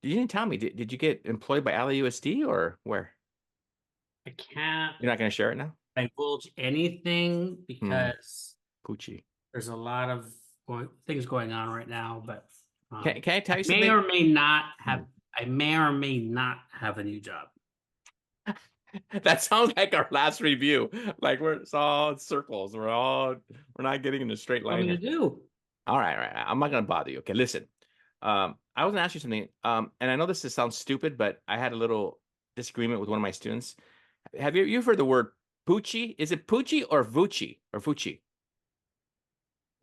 You didn't tell me. Did you get employed by USD or where? I can't You're not going to share it now? divulge anything Hmm. because Poochie. there's a lot of things going on right now, but Can I I tell you may something? or may not Hmm. have I may or may not have a new job. That sounds like our last review. Like it's all in circles. We're not getting in a straight What line am I here. gonna do? All right. I'm not gonna bother you. Okay, listen. I was gonna ask you something. And I know sounds stupid, but I had a little disagreement with one of my students. You've heard the word Poochie? Is it Poochie or Vucci or Fucci?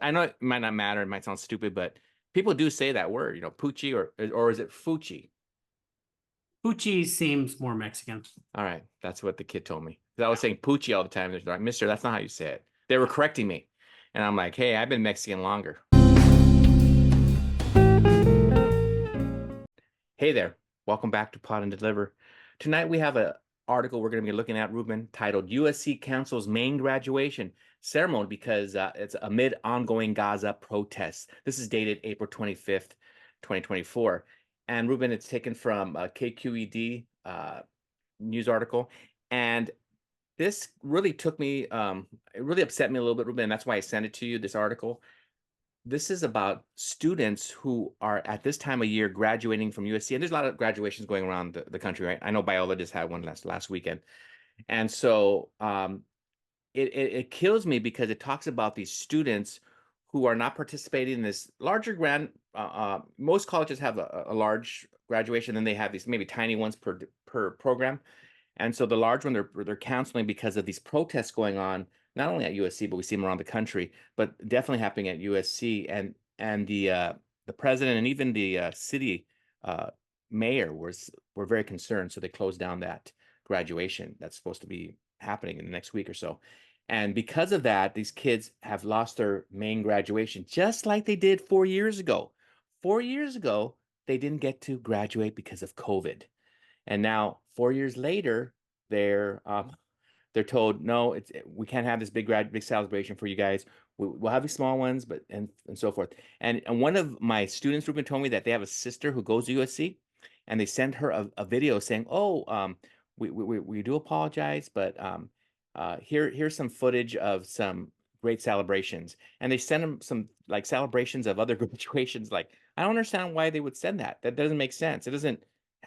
I know it might not matter. It might sound stupid, but people do say that word, Poochie or is it Fucci? Pucci seems more Mexican. All right, that's what the kid told me. 'Cause I was saying Poochie all the time. They're like, Mister, that's not how you say it. They were correcting me, and I'm like, hey, I've been Mexican longer. Hey there, welcome back to Pod and Deliver. Tonight we have an article we're going to be looking at, Ruben, titled "USC Cancels Main Graduation Ceremony Because It's Amid Ongoing Gaza Protests." This is dated April 25th, 2024. And Ruben, it's taken from a KQED news article. And this really took me, it really upset me a little bit, Ruben, and that's why I sent it to you, this article. This is about students who are at this time of year graduating from USC, and there's a lot of graduations going around the country, right? I know Biola just had one last weekend, and so it kills me because it talks about these students who are not participating in this larger grant. Most colleges have a large graduation, then they have these maybe tiny ones per program, and so the large one they're canceling because of these protests going on, not only at USC, but we see them around the country, but definitely happening at USC. And the president and even the city uh, mayor were very concerned, so they closed down that graduation that's supposed to be happening in the next week or so. And because of that, these kids have lost their main graduation, just like they did 4 years ago. 4 years ago, they didn't get to graduate because of COVID. And now 4 years later, they're told no, we can't have this big celebration for you guys. We'll have these small ones, but and so forth. And one of my students, Ruben, told me that they have a sister who goes to USC, and they sent her a video saying, "Oh, we do apologize, but here's some footage of some great celebrations." And they send them some like celebrations of other graduations. Like, I don't understand why they would send that. That doesn't make sense. It doesn't.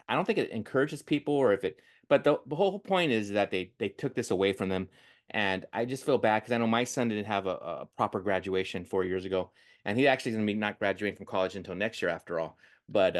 I don't think it encourages people, or if it. But the whole point is that they took this away from them, and I just feel bad because I know my son didn't have a proper graduation 4 years ago, and he actually is going to be not graduating from college until next year after all. But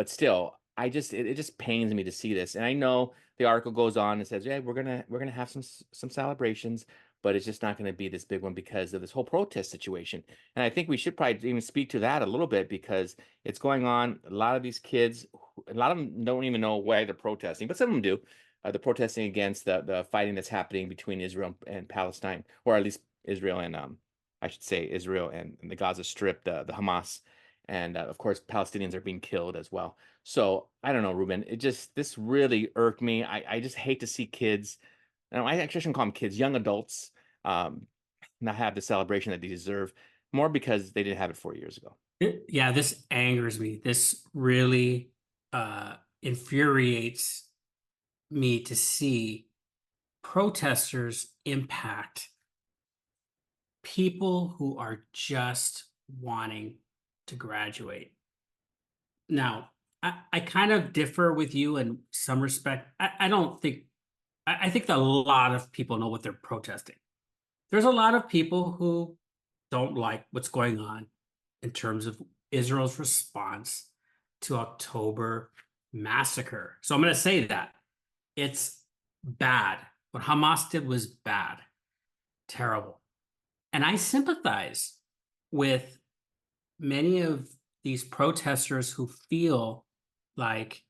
still, it just pains me to see this, and I know the article goes on and says, yeah, we're gonna have some celebrations, but it's just not going to be this big one because of this whole protest situation. And I think we should probably even speak to that a little bit because it's going on. A lot of these kids, a lot of them don't even know why they're protesting, but some of them do. They're protesting against the fighting that's happening between Israel and Palestine, or at least Israel and I should say Israel and the Gaza Strip, the Hamas, and of course Palestinians are being killed as well. So I don't know, Ruben. This really irked me. I just hate to see kids. No, I actually shouldn't call them kids, young adults, um, not have the celebration that they deserve, more because they didn't have it 4 years ago. Yeah, this angers me. This really infuriates me to see protesters impact people who are just wanting to graduate. Now, I kind of differ with you in some respect. I don't think, I think that a lot of people know what they're protesting. There's a lot of people who don't like what's going on in terms of Israel's response to October massacre. So I'm going to say that it's bad. What Hamas did was bad, terrible. And I sympathize with many of these protesters who feel like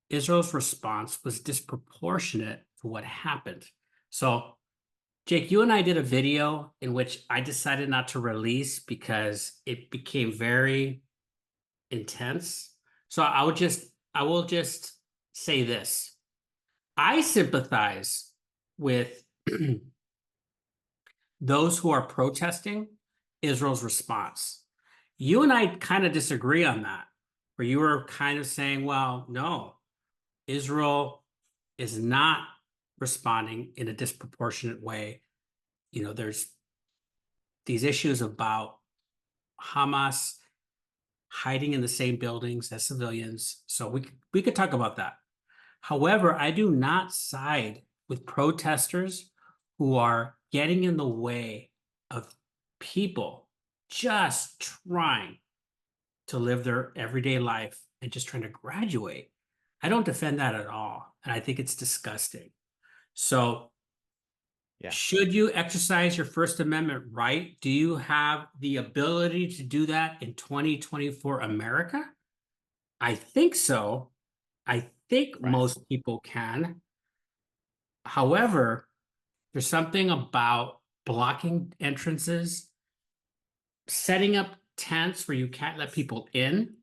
Israel's response was disproportionate to what happened. So, Jake, you and I did a video in which I decided not to release because it became very intense. So I will just say this. I sympathize with those who are protesting Israel's response. You and I kind of disagree on that. where you were kind of saying, well, no, Israel is not responding in a disproportionate way. There's these issues about Hamas hiding in the same buildings as civilians. So we could talk about that. However, I do not side with protesters who are getting in the way of people just trying to live their everyday life and just trying to graduate. I don't defend that at all. And I think it's disgusting. So, Yeah. should you exercise your First Amendment right? Do you have the ability to do that in 2024 America? I think so. I think Right. most people can. However, there's something about blocking entrances, setting up tents where you can't let people in,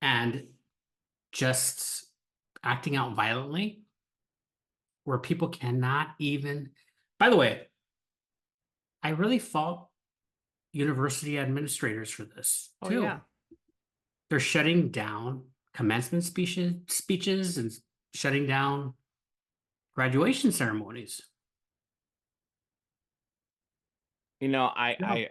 and just acting out violently where people cannot even. By the way, I really fault university administrators for this Oh too. yeah. They're shutting down commencement speeches and shutting down graduation ceremonies. You know, Yeah.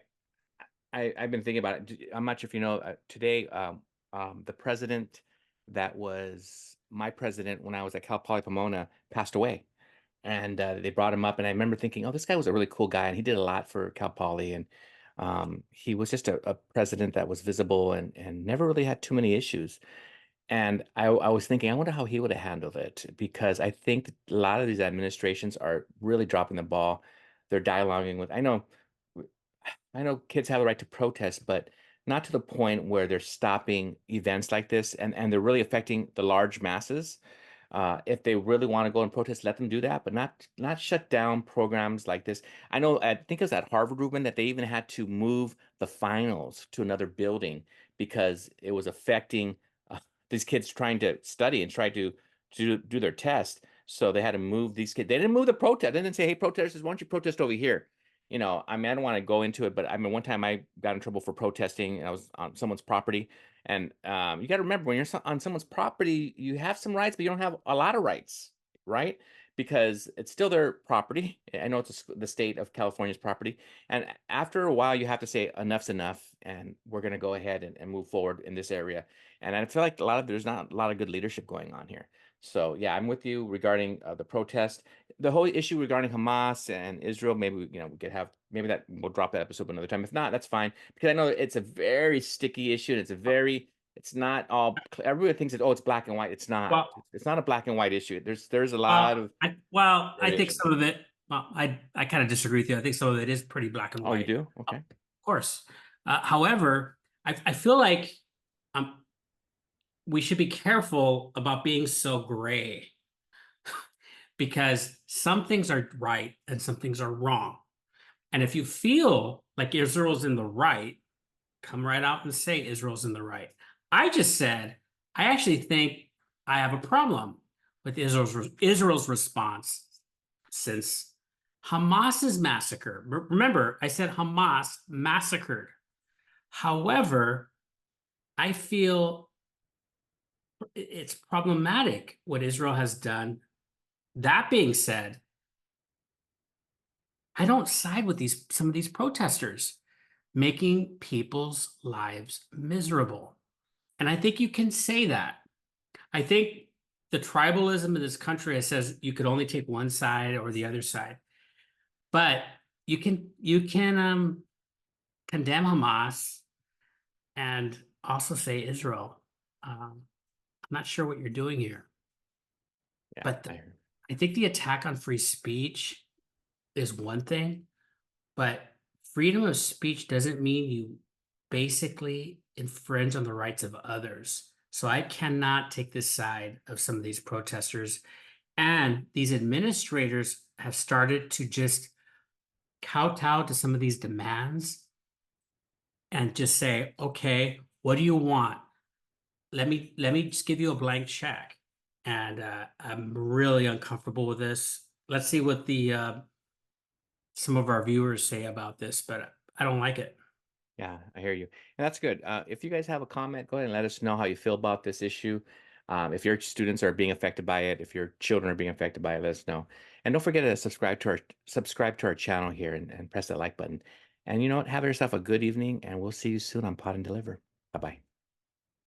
I've been thinking about it. I'm not sure if you know, today, the president that was my president when I was at Cal Poly Pomona passed away. And they brought him up, and I remember thinking, oh, this guy was a really cool guy, and he did a lot for Cal Poly, and he was just a president that was visible and never really had too many issues. And I was thinking, I wonder how he would have handled it, because I think that a lot of these administrations are really dropping the ball. They're dialoguing with, I know kids have the right to protest, but not to the point where they're stopping events like this, and they're really affecting the large masses. If they really want to go and protest, let them do that, but not shut down programs like this. I know, I think it was at Harvard, Ruben, that they even had to move the finals to another building because it was affecting these kids trying to study and try to do their test. So they had to move these kids. They didn't move the protest. They didn't say, "Hey, protesters, why don't you protest over here?" I mean, I don't want to go into it, but I mean, one time I got in trouble for protesting, and I was on someone's property. And you got to remember, when you're on someone's property, you have some rights, but you don't have a lot of rights, right? Because it's still their property. I know it's the state of California's property. And after a while, you have to say enough's enough, and we're going to go ahead and move forward in this area. And I feel like there's not a lot of good leadership going on here. So yeah, I'm with you regarding the protest. The whole issue regarding Hamas and Israel, maybe we could have, maybe that we'll drop that episode another time. If not, that's fine, because I know it's a very sticky issue, and it's not all, everybody thinks that, oh, it's black and white. It's not. Well, It's not a black and white issue. There's a lot of I think variation. some of it. Well, I kind of disagree with you. I think some of it is pretty black and Oh, you white. do? Of Okay. course. However, I feel like um, we should be careful about being so gray because some things are right and some things are wrong. And if you feel like Israel's in the right, come right out and say Israel's in the right. I just said I actually think I have a problem with Israel's response since Hamas's massacre. Remember, I said Hamas massacred. However, I feel it's problematic what Israel has done. That being said, I don't side with some of these protesters making people's lives miserable. And I think you can say that. I think the tribalism in this country says you could only take one side or the other side. But you can condemn Hamas and also say Israel. I'm not sure what you're doing here, Yeah, but I heard. I think the attack on free speech is one thing, but freedom of speech doesn't mean you basically infringe on the rights of others. So I cannot take this side of some of these protesters. And these administrators have started to just kowtow to some of these demands and just say, okay, what do you want? Let me just give you a blank check. And I'm really uncomfortable with this. Let's see what the some of our viewers say about this, but I don't like it. Yeah, I hear you. And that's good. If you guys have a comment, go ahead and let us know how you feel about this issue. If your students are being affected by it, if your children are being affected by it, let us know. And don't forget to subscribe to our channel here and press that like button. And you know what? Have yourself a good evening, and we'll see you soon on Pod and Deliver. Bye-bye.